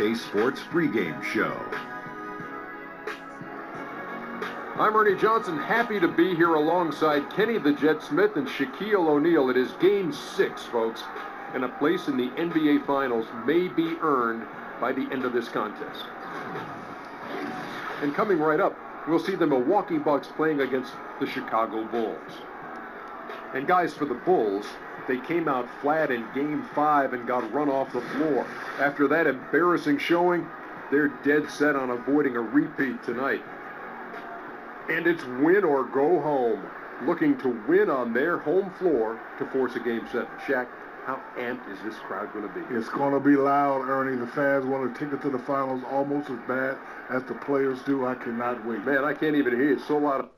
2K Sports pregame show. I'm Ernie Johnson, happy to be here alongside Kenny the Jet Smith and Shaquille O'Neal. It is Game 6, folks, and a place in the NBA Finals may be earned by the end of this contest. And coming right up, we'll see the Milwaukee Bucks playing against the Chicago Bulls. And guys, for the Bulls, they came out flat in Game 5 and got run off the floor. After that embarrassing showing, they're dead set on avoiding a repeat tonight. And it's win or go home, looking to win on their home floor to force a Game 7. Shaq, how amped is this crowd going to be? It's going to be loud, Ernie. The fans want to take it to the finals almost as bad as the players do. I cannot wait. Man, I can't even hear it. It's so loud.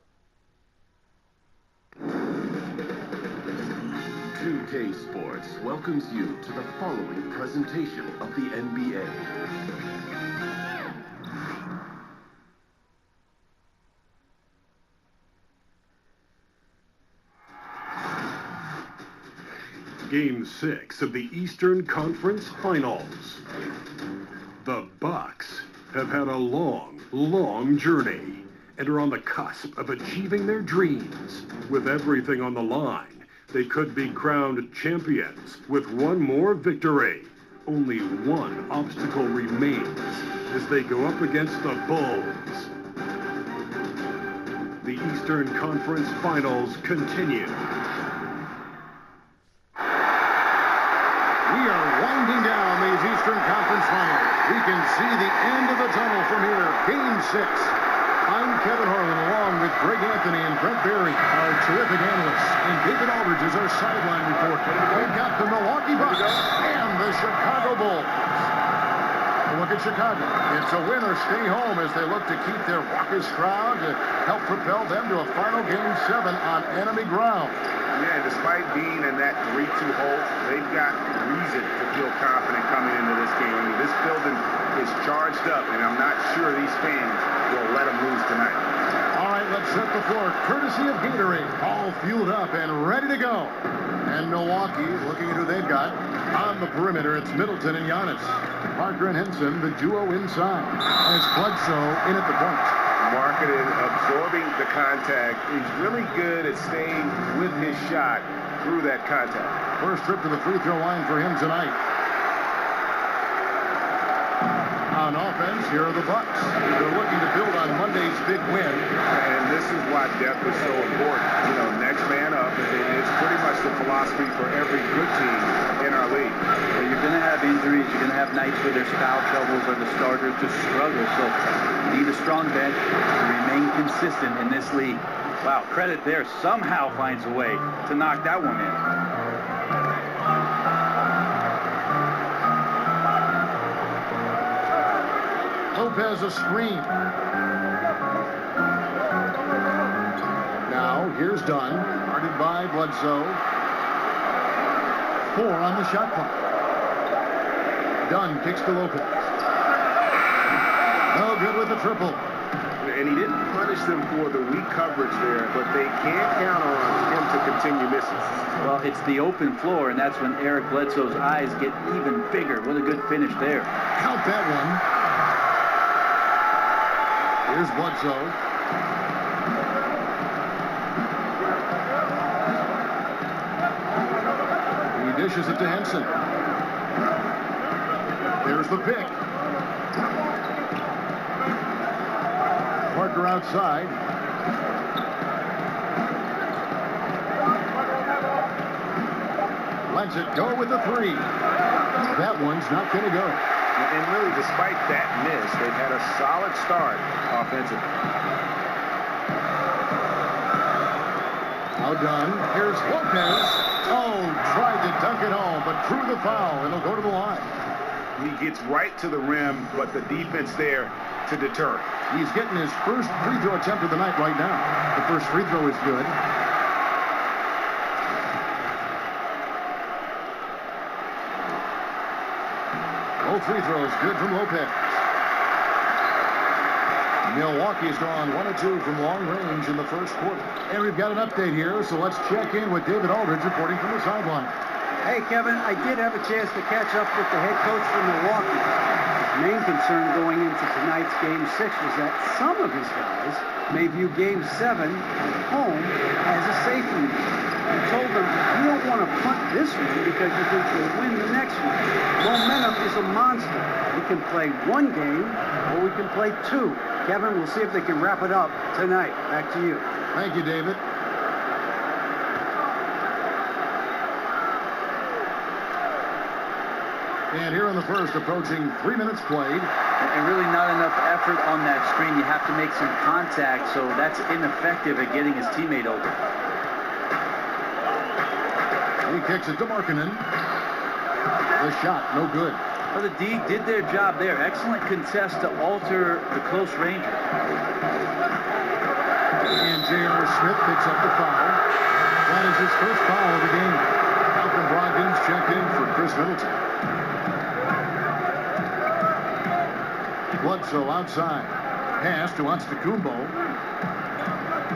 2K Sports welcomes you to the following presentation of the NBA. Game 6 of the Eastern Conference Finals. The Bucks have had a long journey and are on the cusp of achieving their dreams. With everything on the line, they could be crowned champions with one more victory. Only one obstacle remains as they go up against the Bulls. The Eastern Conference Finals continue. We are winding down these Eastern Conference Finals. We can see the end of the tunnel from here. Game 6. I'm Kevin Harlan along with Greg Anthony and Brent Barry, our terrific analysts. And David Aldridge is our sideline reporter. We've got the Milwaukee Bucks and the Chicago Bulls. Look at Chicago. It's a win or stay home as they look to keep their raucous crowd to help propel them to a final Game 7 on enemy ground. Yeah, despite being in that 3-2 hole, they've got reason to feel confident coming into this game. I mean, this building is charged up, and I'm not sure these fans will let them lose tonight. All right, let's set the floor. Courtesy of Gatorade, all fueled up and ready to go. And Milwaukee, looking at who they've got. On the perimeter, it's Middleton and Giannis. Parker and Henson, the duo inside. As Bledsoe in at the point. Marketed, absorbing the contact. He's really good at staying with his shot through that contact. First trip to the free throw line for him tonight. On offense, here are the Bucks. They're looking to build on Monday's big win. And this is why depth is so important. You know, next man up. It's pretty much the philosophy for every good team in our league. Well, you're going to have injuries. You're going to have nights where there's foul troubles or the starters just struggle. So you need a strong bench to remain consistent in this league. Wow, credit there. Somehow finds a way to knock that one in. Lopez a screen. Now, here's Dunn, guarded by Bledsoe. 4 on the shot clock. Dunn kicks to Lopez. No good with the triple. And he didn't punish them for the weak coverage there, but they can't count on him to continue missing. Well, it's the open floor, and that's when Eric Bledsoe's eyes get even bigger. What a good finish there. Count that one. Here's Bledsoe. He dishes it to Henson. There's the pick. Parker outside. Lets it go with the 3. That one's not going to go. And really, despite that miss, they've had a solid start offensively. Now done. Here's Lopez. Oh, tried to dunk it home, but drew the foul, and he'll go to the line. He gets right to the rim, but the defense there to deter. He's getting his first free throw attempt of the night right now. The first free throw is good. Both free throws good from Lopez. Milwaukee's drawn 1 of 2 from long range in the first quarter. And we've got an update here, so let's check in with David Aldridge reporting from the sideline. Hey, Kevin, I did have a chance to catch up with the head coach from Milwaukee. main concern going into tonight's Game 6 was that some of his guys may view Game 7 at home as a safety net. He told them, you don't want to punt this one because you think you'll win the next one. Momentum is a monster. We can play one game or we can play two. Kevin, we'll see if they can wrap it up tonight. Back to you. Thank you, David. And here in the first, approaching 3 minutes played. And really not enough effort on that screen. You have to make some contact, so that's ineffective at getting his teammate open. He kicks it to Markkanen. The shot, no good. Well, the D did their job there. Excellent contest to alter the close ranger. And J.R. Smith picks up the foul. That is his first foul of the game. Malcolm Brogdon's checked in for Chris Middleton. Bledsoe outside. Pass to Antetokounmpo.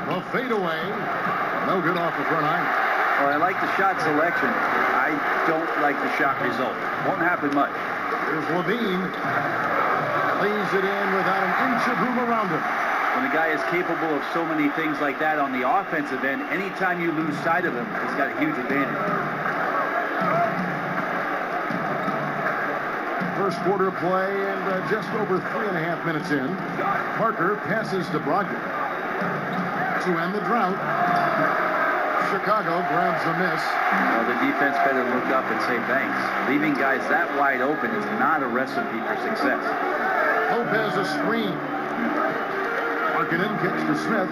A fadeaway. No good off the front iron. Well, I like the shot selection. I don't like the shot result. Won't happen much. Here's Levine. Lays it in without an inch of room around him. When a guy is capable of so many things like that on the offensive end, anytime you lose sight of him, he's got a huge advantage. First quarter play and just over 3.5 minutes in. Parker passes to Brogdon. To end the drought. Chicago grabs the miss. Well, the defense better look up and say thanks. Leaving guys that wide open is not a recipe for success. Lopez a screen. Markkanen kicks to Smith.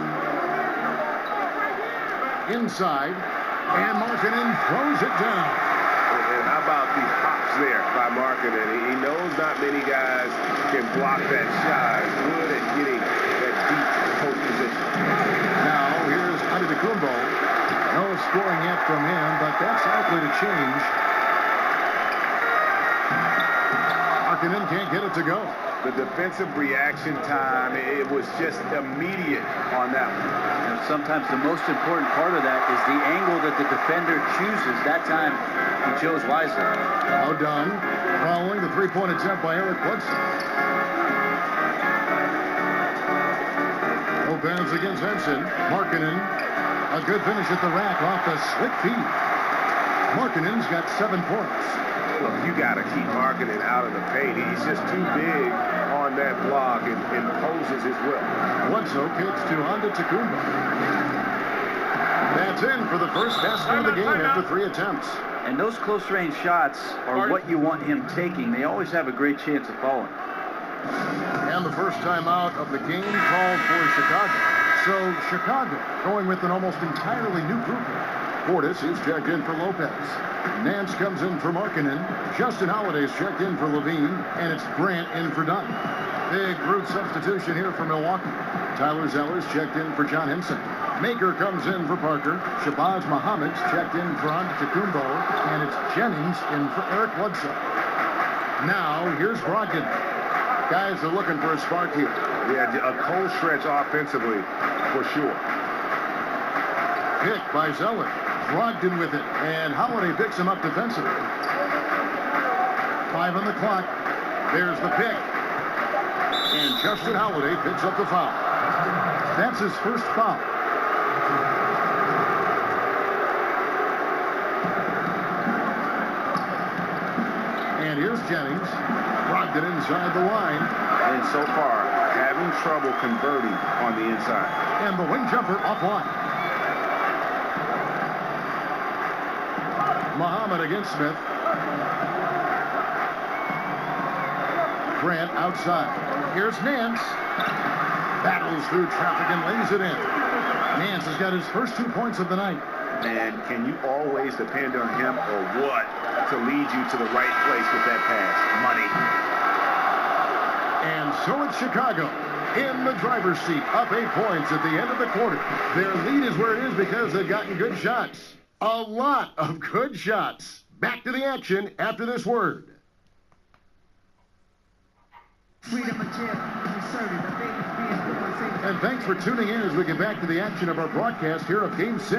Inside. And Markkanen throws it down. And how about the hops there by Markkanen? He knows not many guys can block that shot. Good at getting that deep post position. Now, here's Antetokounmpo. No scoring yet from him, but that's likely to change. Markkanen can't get it to go. The defensive reaction time, it was just immediate on that one. You know, sometimes the most important part of that is the angle that the defender chooses. That time, he chose wisely. Now done. Following the three-point attempt by Eric Bledsoe. Lopez against Henson. Markkanen. A good finish at the rack off the slick feed. Markkanen's got 7 points. Look, you got to keep Markkanen out of the paint. He's just too big on that block and imposes his will. Bledsoe kicks to Antetokounmpo. That's in for the first basket of the game after 3 attempts. And those close-range shots are what you want him taking. They always have a great chance of falling. And the first timeout of the game called for Chicago. So Chicago going with an almost entirely new group. Portis is checked in for Lopez. Nance comes in for Markkanen. Justin Holiday's checked in for Levine. And it's Grant in for Dunn. Big group substitution here for Milwaukee. Tyler Zeller's checked in for John Henson. Maker comes in for Parker. Shabazz Muhammad's checked in for Antetokounmpo. And it's Jennings in for Eric Bledsoe. Now, here's Brogdon. Guys are looking for a spark here. Yeah, a cold stretch offensively, for sure. Pick by Zeller. Brogdon with it. And Holiday picks him up defensively. 5 on the clock. There's the pick. And Justin Holiday picks up the foul. That's his first foul. And here's Jennings. Brogdon inside the line. And so far, having trouble converting on the inside. And the wing jumper offline. Muhammad against Smith. Grant outside. Here's Nance. Battles through traffic and lays it in. Nance has got his first 2 points of the night. And can you always depend on him or what to lead you to the right place with that pass? Money. And so it's Chicago in the driver's seat, up 8 points at the end of the quarter. Their lead is where it is because they've gotten good shots. A lot of good shots. Back to the action after this word. And thanks for tuning in as we get back to the action of our broadcast here of Game 6.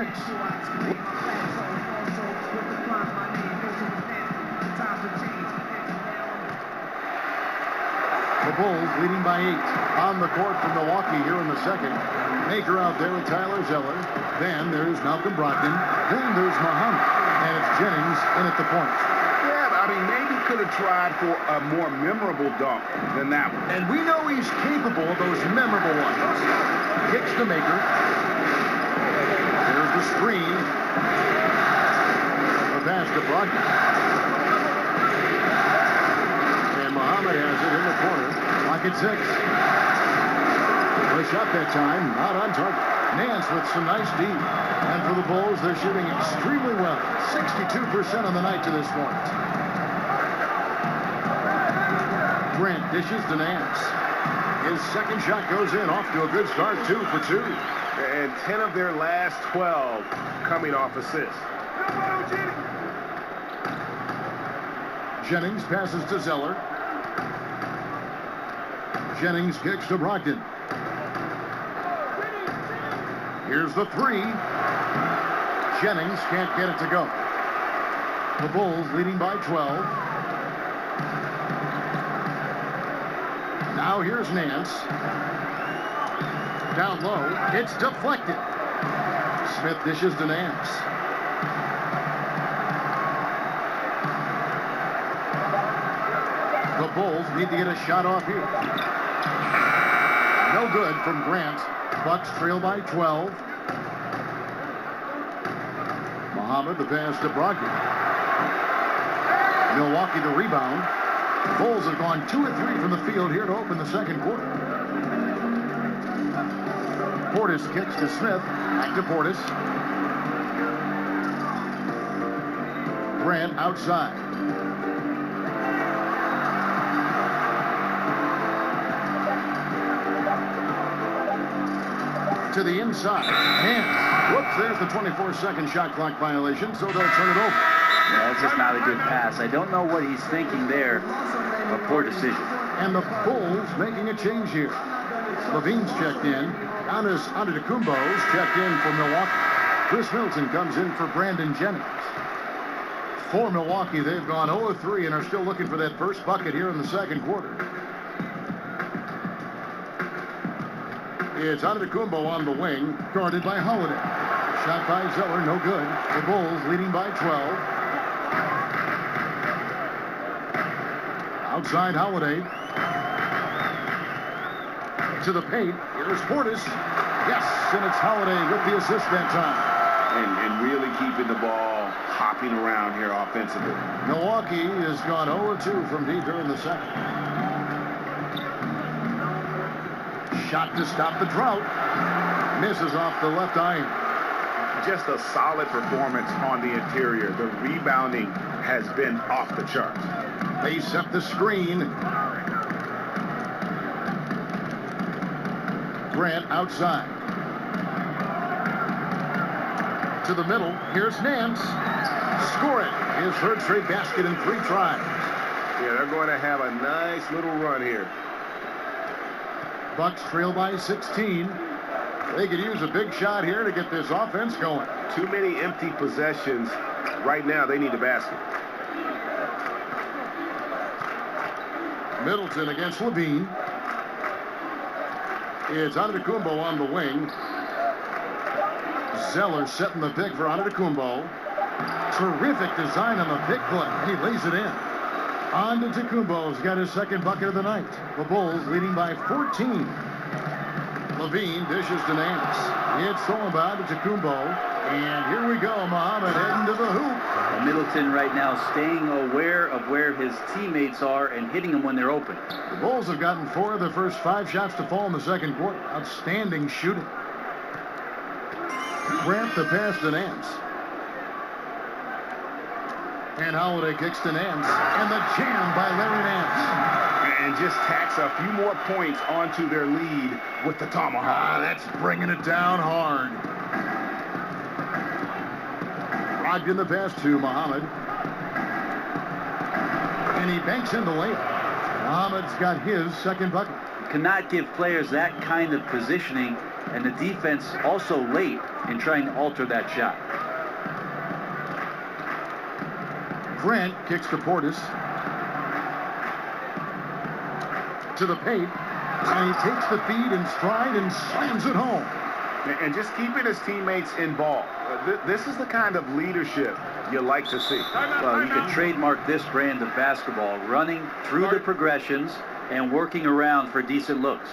The Bulls leading by 8. On the court from Milwaukee here in the second. Maker out there with Tyler Zeller. Then there's Malcolm Brogdon. Then there's Muhammad. And it's Jennings in at the point. Yeah, I mean, maybe could have tried for a more memorable dunk than that one. And we know he's capable of those memorable ones. Kicks to Maker. There's the screen. The pass to Brogdon. And Muhammad has it in the corner. Clock at 6. The shot that time, not on target. Nance with some nice D. And for the Bulls, they're shooting extremely well. 62% on the night to this point. Grant dishes to Nance. His second shot goes in, off to a good start, 2 for 2. And 10 of their last 12 coming off assists. Jennings passes to Zeller. Jennings kicks to Brogdon. Here's the 3. Jennings can't get it to go. The Bulls leading by 12. Now here's Nance. Down low. It's deflected. Smith dishes to Nance. The Bulls need to get a shot off here. No good from Grant. Bucks trail by 12. Muhammad the pass to Brogdon. Milwaukee the rebound. Bulls have gone 2 of 3 from the field here to open the second quarter. Portis kicks to Smith. Back to Portis. Grant outside. To the inside. And, whoops, there's the 24-second shot clock violation, so they'll turn it over. Yeah, that's just not a good pass. I don't know what he's thinking there. A poor decision. And the Bulls making a change here. Levine's checked in. Giannis Antetokounmpo's checked in for Milwaukee. Chris Middleton comes in for Brandon Jennings. For Milwaukee, they've gone 0-3 and are still looking for that first bucket here in the second quarter. It's Antetokounmpo on the wing, guarded by Holiday. Shot by Zeller, no good. The Bulls leading by 12. Outside Holiday. To the paint. Here's Portis. Yes, and it's Holiday with the assist that time. And really keeping the ball hopping around here offensively. Milwaukee has gone 0-2 from deep during the second. Shot to stop the drought. Misses off the left iron. Just a solid performance on the interior. The rebounding has been off the charts. They set the screen. Grant outside. To the middle. Here's Nance. Score it. His third straight basket in 3 tries. Yeah, they're going to have a nice little run here. Bucks trail by 16. They could use a big shot here to get this offense going. Too many empty possessions. Right now, they need a basket. Middleton against Levine. It's Antetokounmpo on the wing. Zeller setting the pick for Antetokounmpo. Terrific design on the pick play. He lays it in. Antetokounmpo's got his second bucket of the night. The Bulls leading by 14. Levine dishes to Nance. It's stolen by Antetokounmpo. And here we go. Muhammad heading to the hoop. Middleton right now staying aware of where his teammates are and hitting them when they're open. The Bulls have gotten 4 of their first 5 shots to fall in the second quarter. Outstanding shooting. Grant the pass to Nance. And Holiday kicks to Nance. And the jam by Larry Nance. And just tacks a few more points onto their lead with the tomahawk. That's bringing it down hard. Brogdon the pass to Muhammad. And he banks in the layup. Muhammad's got his second bucket. You cannot give players that kind of positioning, and the defense also late in trying to alter that shot. Grant kicks to Portis. to the paint, and he takes the feed in stride and slams it home. And just keeping his teammates involved. This is the kind of leadership you like to see. Well, you can trademark this brand of basketball, running through the progressions and working around for decent looks.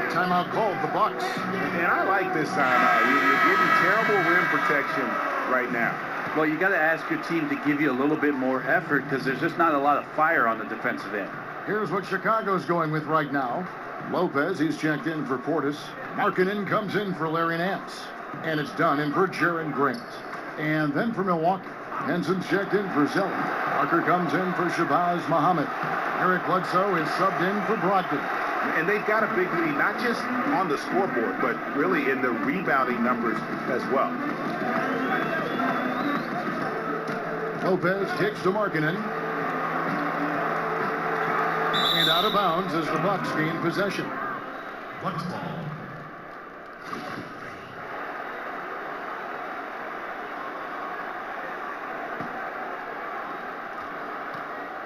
Timeout called, the Bucks. And I like this timeout. You're getting terrible rim protection right now. Well, you got to ask your team to give you a little bit more effort because there's just not a lot of fire on the defensive end. Here's what Chicago's going with right now. Lopez, he's checked in for Portis. Markkanen comes in for Larry Nance. And it's done in for Jaron Grant. And then for Milwaukee, Henson's checked in for Zelli. Parker comes in for Shabazz Muhammad. Eric Bledsoe is subbed in for Brogdon. And they've got a big lead, not just on the scoreboard, but really in the rebounding numbers as well. Lopez kicks to Markkanen. And out of bounds as the Bucks gain possession. Bucks ball.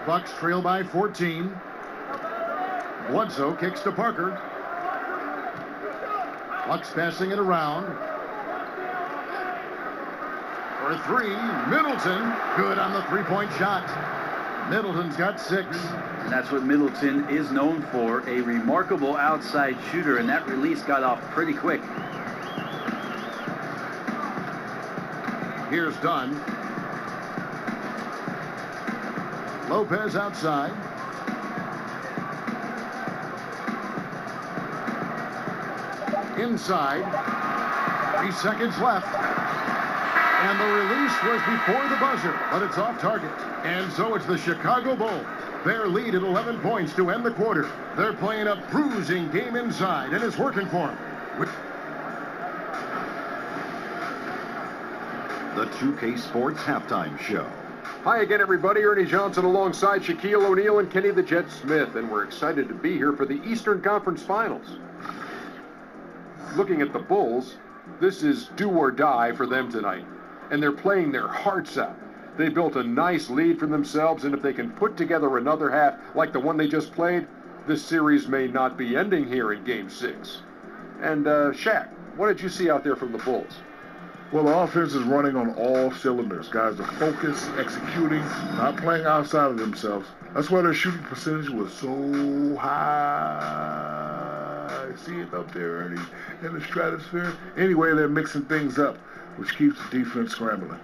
Bucks trail by 14. Bledsoe kicks to Parker. Bucks passing it around. For three, Middleton. Good on the three-point shot. Middleton's got 6. And that's what Middleton is known for, a remarkable outside shooter, and that release got off pretty quick. Here's Dunn. Lopez outside. Inside. 3 seconds left. And the release was before the buzzer, but it's off target. And so it's the Chicago Bulls. Their lead at 11 points to end the quarter. They're playing a bruising game inside, and it's working for them. The 2K Sports Halftime Show. Hi again, everybody. Ernie Johnson alongside Shaquille O'Neal and Kenny the Jet Smith, and we're excited to be here for the Eastern Conference Finals. Looking at the Bulls, this is do or die for them tonight, and they're playing their hearts out. They built a nice lead for themselves, and if they can put together another half like the one they just played, this series may not be ending here in Game 6. And, Shaq, what did you see out there from the Bulls? Well, the offense is running on all cylinders. Guys are focused, executing, not playing outside of themselves. That's why their shooting percentage was so high. See it up there, Ernie, in the stratosphere. Anyway, they're mixing things up, which keeps the defense scrambling.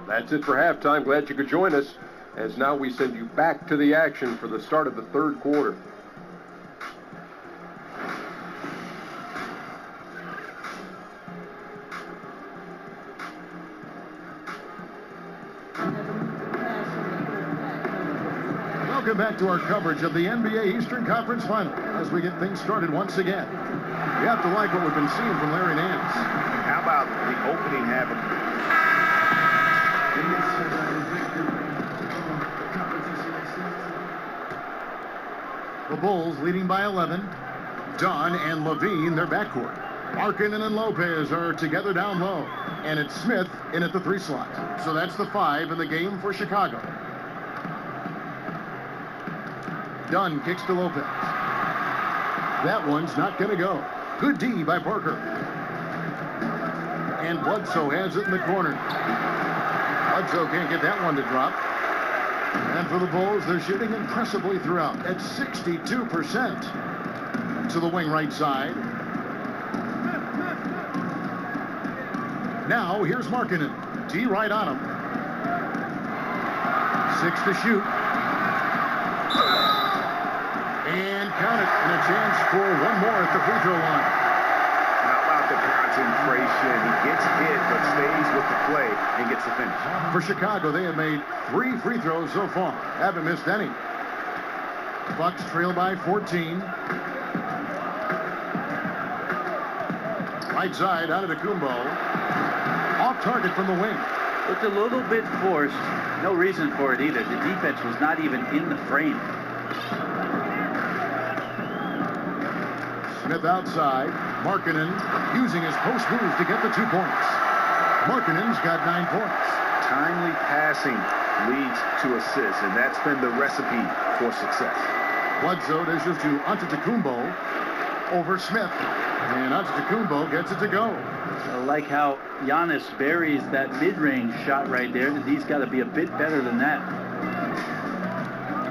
That's it for halftime. Glad you could join us, as now we send you back to the action for the start of the third quarter. Welcome back to our coverage of the NBA Eastern Conference Final as we get things started once again. You have to like what we've been seeing from Larry Nance. How about the opening half of the Bulls leading by 11. Dunn and Levine, their backcourt. Markkanen and Lopez are together down low. And it's Smith in at the 3 slot. So that's the 5 in the game for Chicago. Dunn kicks to Lopez. That one's not going to go. Good D by Parker. And Bledsoe has it in the corner. Bledsoe can't get that one to drop. And for the Bulls, they're shooting impressively throughout at 62% to the wing right side. Now, here's Markkanen. D right on him. 6 to shoot. And count it. And a chance for one more at the free throw line. How about the concentration? He gets hit, but stays with the play and gets the finish. For Chicago, they have made 3 free throws so far. Haven't missed any. Bucks trail by 14. Right side, out of the Kumbo. Off target from the wing. Looked a little bit forced. No reason for it either. The defense was not even in the frame. Smith outside. Markkanen using his post move to get the 2 points. Markkanen's got 9 points. Timely passing leads to assists, and that's been the recipe for success. Bledsoe dishes to Antetokounmpo over Smith. And Antetokounmpo gets it to go. I like how Giannis buries that mid-range shot right there. He's got to be a bit better than that.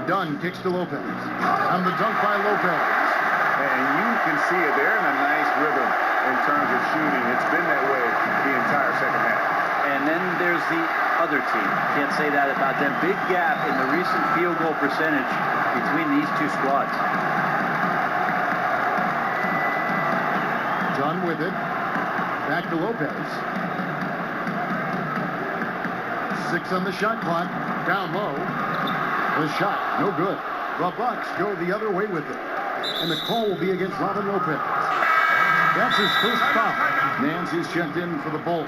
Dunn kicks to Lopez. On the dunk by Lopez. And you can see it. They're in a nice rhythm in terms of shooting. It's been that way the entire second half. And then there's the other team. Can't say that about them. Big gap in the recent field goal percentage between these two squads. Dunn with it. Back to Lopez. 6 on the shot clock. Down low. The shot, no good. The Bucks go the other way with it. And the call will be against Robin Lopez. That's his first foul. Nancy's checked in for the Bulls.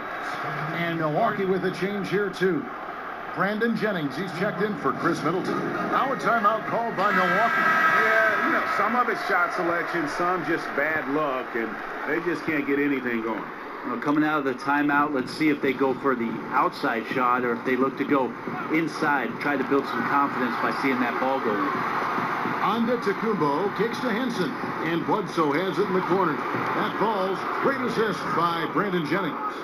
And Milwaukee with a change here, too. Brandon Jennings, he's checked in for Chris Middleton. Now a timeout called by Milwaukee. Yeah, you know, some of it's shot selection, some just bad luck, and they just can't get anything going. Well, coming out of the timeout, let's see if they go for the outside shot or if they look to go inside, try to build some confidence by seeing that ball go in. Antetokounmpo kicks to Henson, and Bledsoe has it in the corner. That falls. Great assist by Brandon Jennings.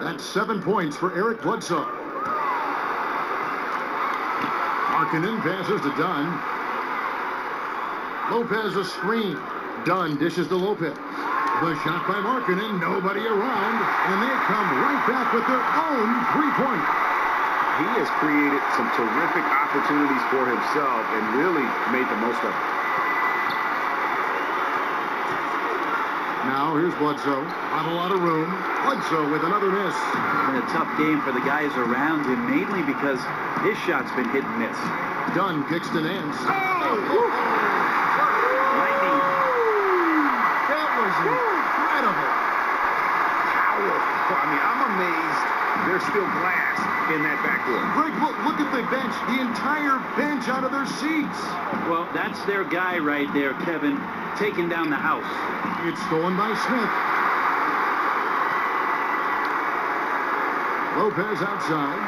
That's 7 points for Eric Bledsoe. Markkanen passes to Dunn. Lopez a screen. Dunn dishes to Lopez. The shot by Markkanen, nobody around, and they come right back with their own three-pointer. He has created some terrific opportunities for himself and really made the most of it. Now here's Bledsoe. Not a lot of room. Bledsoe with another miss. Been a tough game for the guys around him, mainly because his shot's been hit and miss. Dunn kicks to Nance. That was incredible. Powerful. I mean, I'm amazed there's still glass in that backcourt. Greg, look at the bench. The entire bench out of their seats. Well, that's their guy right there, Kevin, taking down the house. It's stolen by Smith. Lopez outside.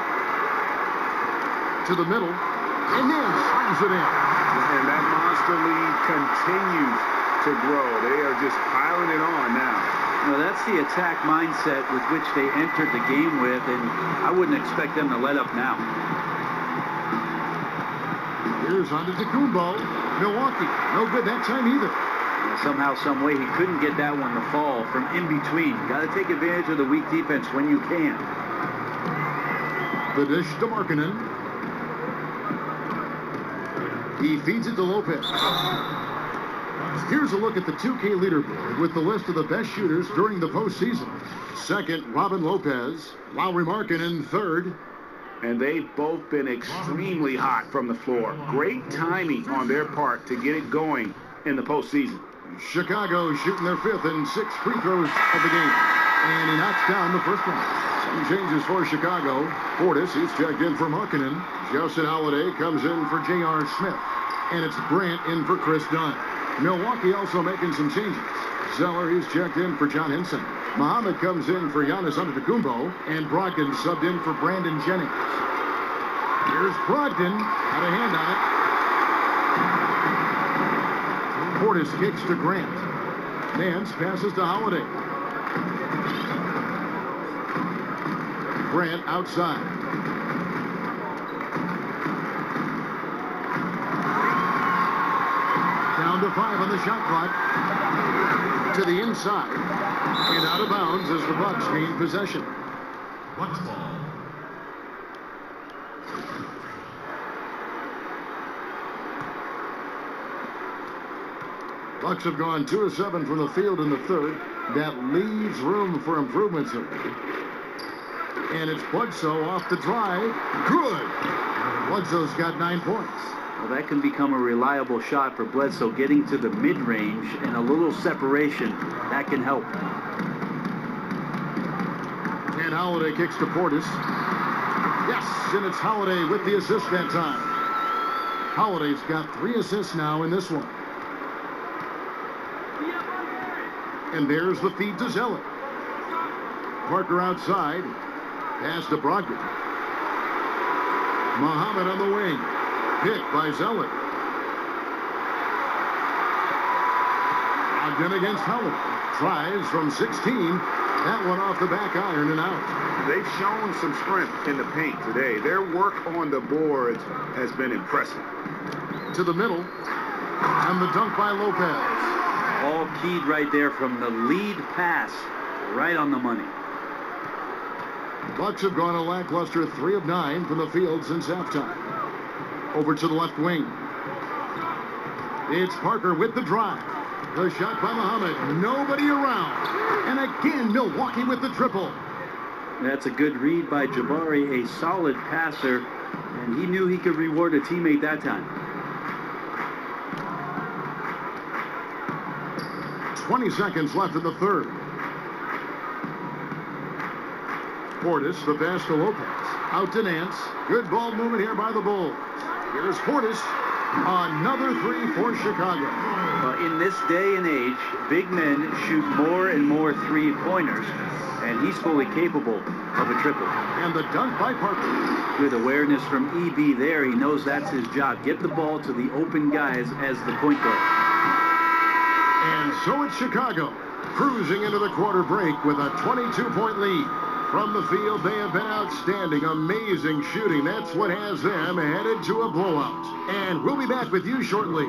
To the middle. And then slams it in. And that monster lead continues to grow. They are just piling it on now. Well, that's the attack mindset with which they entered the game with, and I wouldn't expect them to let up now. Here's Antetokounmpo. Milwaukee, no good that time either. Somehow, some way, he couldn't get that one to fall from in between. Got to take advantage of the weak defense when you can. The dish to Markkanen. He feeds it to Lopez. Here's a look at the 2K leaderboard with the list of the best shooters during the postseason. Second, Robin Lopez. Lauri Markkanen third. And they've both been extremely hot from the floor. Great timing on their part to get it going in the postseason. Chicago shooting their 5th and 6th free throws of the game. And he knocks down the first one. Some changes for Chicago. Portis, he's checked in for Markkanen. Justin Holiday comes in for J.R. Smith. And it's Grant in for Chris Dunn. Milwaukee also making some changes. Zeller, he's checked in for John Henson. Muhammad comes in for Giannis Antetokounmpo. And Brogdon subbed in for Brandon Jennings. Here's Brogdon. Got a hand on it. Portis kicks to Grant. Nance passes to Holiday. Grant outside. Down to 5 on the shot clock. To the inside. And out of bounds as the Bucks gain possession. Bucks ball. Bucks have gone 2 of 7 from the field in the third. That leaves room for improvements. And it's Bledsoe off the drive. Good. Bledsoe's got 9 points. Well, that can become a reliable shot for Bledsoe, getting to the mid-range and a little separation. That can help. And Holiday kicks to Portis. Yes, and it's Holiday with the assist that time. Holiday's got 3 assists now in this one. And there's the feed to Zeller. Parker outside. Pass to Brogdon. Muhammad on the wing. Pick by Zeller. Brogdon against Howard. Tries from 16. That one off the back iron and out. They've shown some strength in the paint today. Their work on the boards has been impressive. To the middle. And the dunk by Lopez. All keyed right there from the lead pass. Right on the money. Bucks have gone a lackluster 3 of 9 from the field since halftime. Over to the left wing. It's Parker with the drive. The shot by Muhammad. Nobody around. And again, Milwaukee with the triple. That's a good read by Jabari, a solid passer, and he knew he could reward a teammate that time. 20 seconds left in the third. Portis, the pass to Lopez. Out to Nance. Good ball movement here by the Bulls. Here's Portis. Another 3 for Chicago. In this day and age, big men shoot more and more three-pointers, and he's fully capable of a triple. And the dunk by Parker. Good awareness from EB there. He knows that's his job. Get the ball to the open guys as the point guard. And so it's Chicago, cruising into the quarter break with a 22-point lead. From the field, they have been outstanding, amazing shooting. That's what has them headed to a blowout. And we'll be back with you shortly.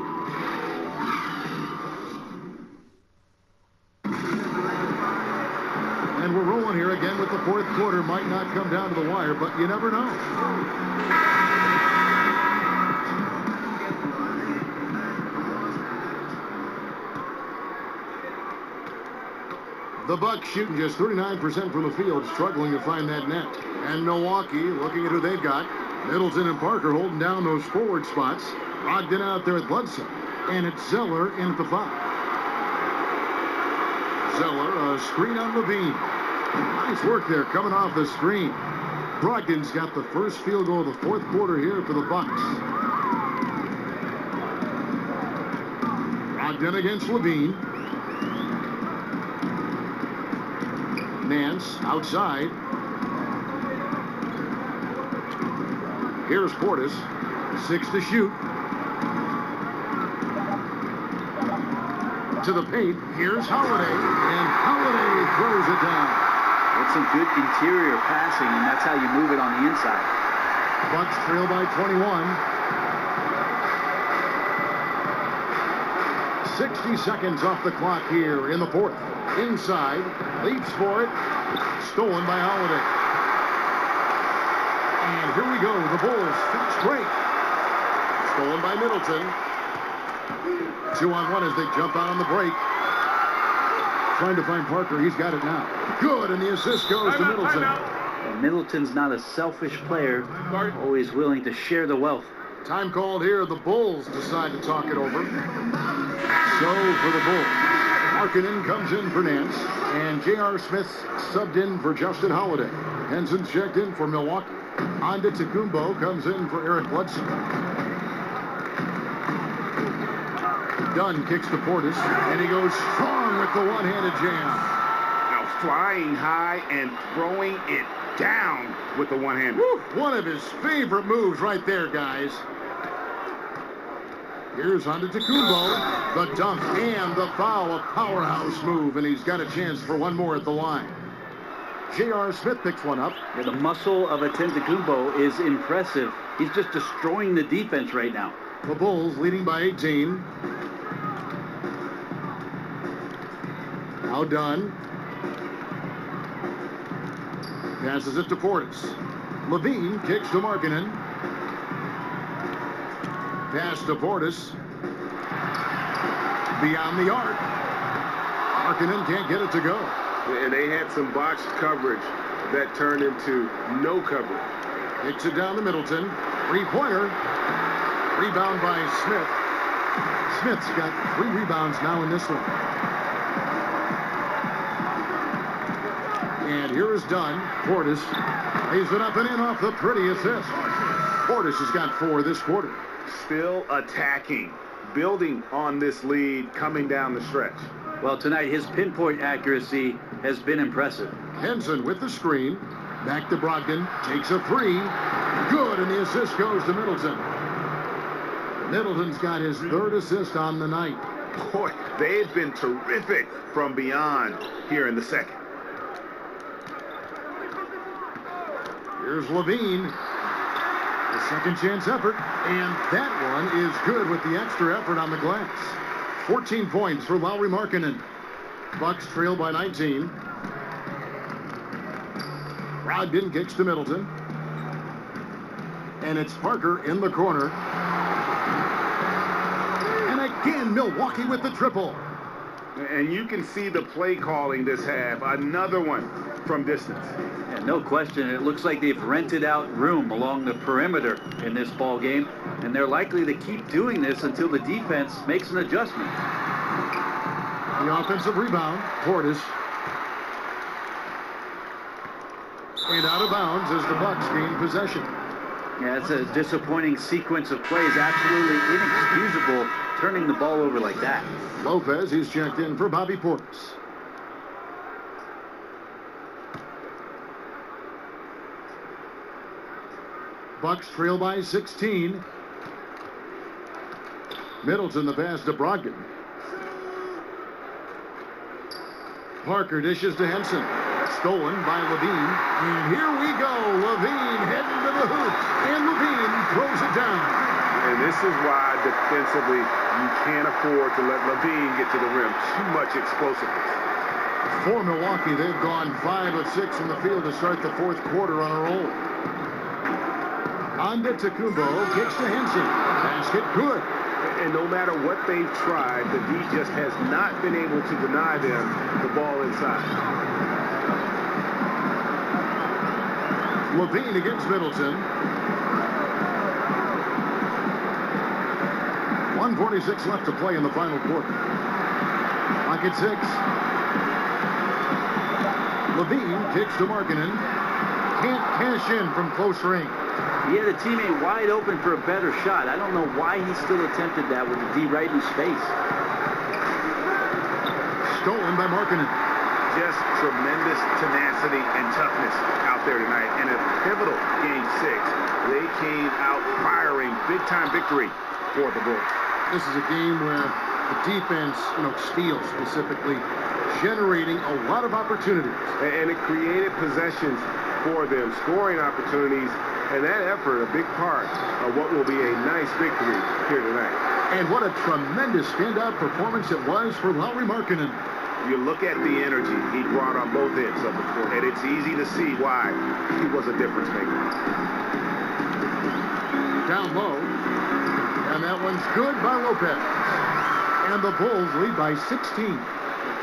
And we're rolling here again with the fourth quarter. Might not come down to the wire, but you never know. The Bucks shooting just 39% from the field, struggling to find that net. And Milwaukee, looking at who they've got, Middleton and Parker holding down those forward spots. Brogdon out there at Bledsoe. And it's Zeller in at the 5. Zeller, a screen on Levine. Nice work there coming off the screen. Brogdon's got the first field goal of the fourth quarter here for the Bucks. Brogdon against Levine. Nance outside. Here's Portis. 6 to shoot. To the paint. Here's Holiday. And Holiday throws it down. That's some good interior passing, and that's how you move it on the inside. Bucks trail by 21. 60 seconds off the clock here in the fourth. Inside, leaps for it, stolen by Holiday. And here we go, the Bulls fast break. Stolen by Middleton. 2-on-1 as they jump out on the break. Trying to find Parker, he's got it now. Good, and the assist goes to Middleton. And Middleton's not a selfish player, always willing to share the wealth. Time called here, the Bulls decide to talk it over. So for the Bulls. Markkanen comes in for Nance, and J.R. Smith's subbed in for Justin Holiday. Henson's checked in for Milwaukee. Antetokounmpo comes in for Eric Bledsoe. Dunn kicks to Portis, and he goes strong with the one-handed jam. Now flying high and throwing it down with the one-hander. One of his favorite moves right there, guys. Here's Antetokounmpo, the dunk and the foul, a powerhouse move, and he's got a chance for one more at the line. J.R. Smith picks one up. Yeah, the muscle of Antetokounmpo is impressive. He's just destroying the defense right now. The Bulls leading by 18. Now Dunn. Passes it to Portis. Levine kicks to Markkanen. Pass to Portis. Beyond the arc. Markkanen can't get it to go. And they had some box coverage that turned into no coverage. Kicks it down to Middleton. Three-pointer. Rebound by Smith. Smith's got 3 rebounds now in this one. And here is Dunn. Portis lays it up and in off the pretty assist. Portis has got 4 this quarter. Still attacking, building on this lead coming down the stretch. Well, tonight his pinpoint accuracy has been impressive. Henson with the screen. Back to Brogdon. Takes a 3. Good, and the assist goes to Middleton. Middleton's got his 3rd assist on the night. Boy, they've been terrific from beyond here in the second. Here's Levine. The second chance effort, and that one is good with the extra effort on the glass. 14 points for Lauri Markkanen. Bucks trail by 19. Brogdon kicks to Middleton. And it's Parker in the corner. And again, Milwaukee with the triple. And you can see the play calling this half. Another one from distance. Yeah, no question. It looks like they've rented out room along the perimeter in this ball game, and they're likely to keep doing this until the defense makes an adjustment. The offensive rebound, Portis. And out of bounds as the Bucks gain possession. Yeah, it's a disappointing sequence of plays. Absolutely inexcusable turning the ball over like that. Lopez, he's checked in for Bobby Portis. Bucks trail by 16. Middleton the pass to Brogdon. Parker dishes to Henson. Stolen by Levine. And here we go. Levine heading to the hoop. And Levine throws it down. And this is why defensively you can't afford to let Levine get to the rim. Too much explosiveness. For Milwaukee, they've gone 5 of 6 from the field to start the fourth quarter on a roll. Antetokounmpo kicks to Henson. Basket good. And no matter what they've tried, the D just has not been able to deny them the ball inside. Levine against Middleton. 1:46 left to play in the final quarter. Clock at 6. Levine kicks to Markkanen. Can't cash in from close range. He had a teammate wide open for a better shot. I don't know why he still attempted that with the D right in his face. Stolen by Markkanen. Just tremendous tenacity and toughness out there tonight. And a pivotal game 6. They came out firing. Big-time victory for the Bulls. This is a game where the defense, steals specifically, generating a lot of opportunities. And it created possessions for them, scoring opportunities. And that effort, a big part of what will be a nice victory here tonight. And what a tremendous standout performance it was for Lauri Markkanen. You look at the energy he brought on both ends of the court, and it's easy to see why he was a difference maker. Down low, and that one's good by Lopez. And the Bulls lead by 16.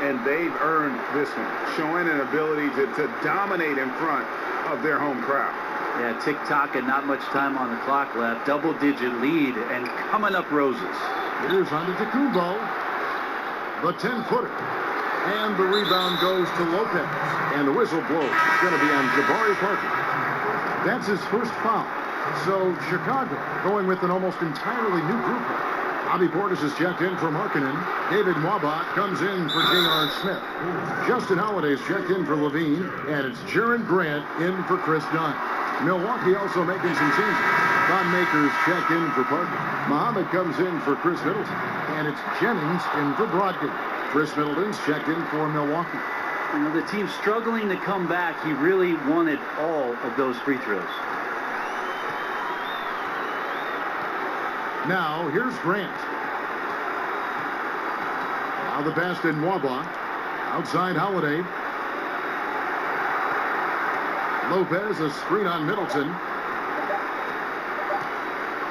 And they've earned this one, showing an ability to dominate in front of their home crowd. Yeah, tick-tock and not much time on the clock left. Double-digit lead and coming up roses. Here's Antetokounmpo, the 10-footer. And the rebound goes to Lopez. And the whistle blows. It's going to be on Jabari Parker. That's his first foul. So Chicago going with an almost entirely new group. Bobby Portis is checked in for Markkanen. David Mwaba comes in for J.R. Smith. Justin Holiday's checked in for Levine. And it's Jaron Grant in for Chris Dunn. Milwaukee also making some changes. Don Maker's checked in for Parker. Muhammad comes in for Chris Middleton. And it's Jennings in for Brogdon. Chris Middleton's checked in for Milwaukee. The team's struggling to come back. He really wanted all of those free throws. Now, here's Grant. Now the pass to Nwaba. Outside Holiday. Lopez, a screen on Middleton.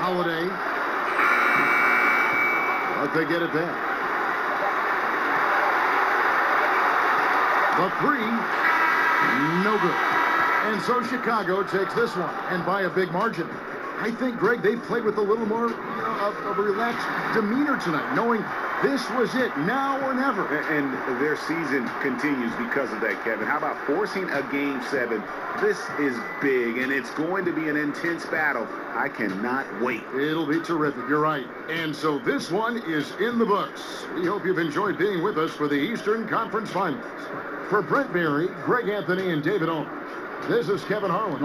Holiday. But they get it back. The 3, no good. And so Chicago takes this one, and by a big margin. I think, Greg, they played with a little more of a relaxed demeanor tonight, knowing this was it, now or never. And their season continues because of that, Kevin. How about forcing a Game 7? This is big, and it's going to be an intense battle. I cannot wait. It'll be terrific, you're right. And so this one is in the books. We hope you've enjoyed being with us for the Eastern Conference Finals. For Brent Berry, Greg Anthony, and David Ulmer, this is Kevin Harlan.